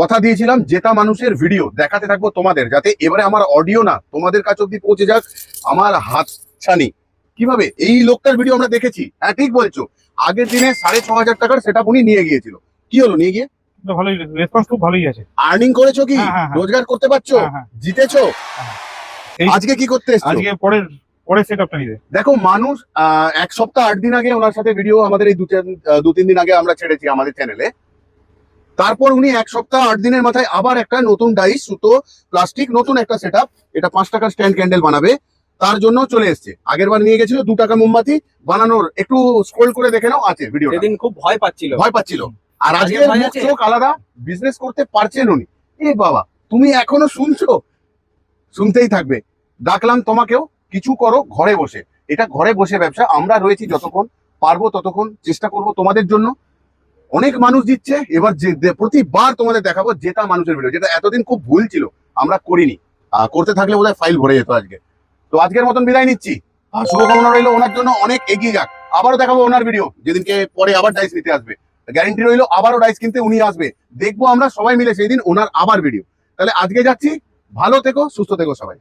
কথা দিয়েছিলাম জেতা মানুষের ভিডিও দেখাতে থাকবো তোমাদের, যাতে এবারে আমার অডিও না তোমাদের কাছে অব্দি পৌঁছে যাক আমার হাত ছানি। কিভাবে এই লোকটার ভিডিও আমরা দেখেছি, হ্যাঁ ঠিক বলছো, আগের দিনে 6,500 টাকার সেটআপ উনি নিয়ে গিয়েছিল। কি হলো নিয়ে গিয়ে? ভালোই রেসপন্স খুব ভালোই আছে। আর্নিং করেছো কি? হ্যাঁ, হ্যাঁ। রোজগার করতে পারছো? হ্যাঁ। জিতেছো? এই- আজকে কি করতে এসছো? আজকে পরের সেটআপটা নিতে। দেখো মানুষ 1 সপ্তাহ 8 দিন আগে ওনার সাথে ভিডিও আমাদের এই 2-3 দিন আগে আমরা ছেড়েছি আমাদের চ্যানেলে। তারপর উনি 1 সপ্তাহ 8 দিনের মাথায় আবার একটা নতুন ডাইস, সুতো, প্লাস্টিক, নতুন একটা সেটআপ, এটা 5 টাকার স্ট্যান্ড ক্যান্ডেল বানাবে, তার জন্য চলে এসছে। আগের বার নিয়ে গেছিল 2 টাকা মোমবাতি বানানোর, একটু স্ক্রল করে দেখে নাও, আছে ভিডিও। সেদিন খুব ভয় পাচ্ছিল। আর আজকে ভয় আছে? চোখ আলাদা, বিজনেস করতে পারছেন উনি। এ বাবা, তুমি এখনো শুনছো? শুনতেই থাকবে। ডাকলাম তোমাকেও, কিছু করো ঘরে বসে। এটা ঘরে বসে ব্যবসা। আমরা রয়েছি যতক্ষণ পারবো ততক্ষণ চেষ্টা করব তোমাদের জন্য। অনেক মানুষ দিচ্ছে, এবার প্রতিবার তোমাদের দেখাবো জেতা মানুষের ভিডিও, যেটা এতদিন খুব ভুল ছিল, আমরা করিনি। করতে থাকলে বোধহয় ফাইল ভরে যেত আজকে। তো আজকের মতন বিদায় নিচ্ছি। শুভকামনা রইলো ওনার জন্য, অনেক এগিয়ে যাক। আবারও দেখাবো ওনার ভিডিও যেদিনকে পরে আবার ডাইস নিতে আসবে। গ্যারান্টি রইলো আবারও ডাইস কিনতে উনি আসবে, দেখবো আমরা সবাই মিলে সেই দিন ওনার আবার ভিডিও। তাহলে আজকে যাচ্ছি, ভালো থেকো, সুস্থ থেকো সবাই।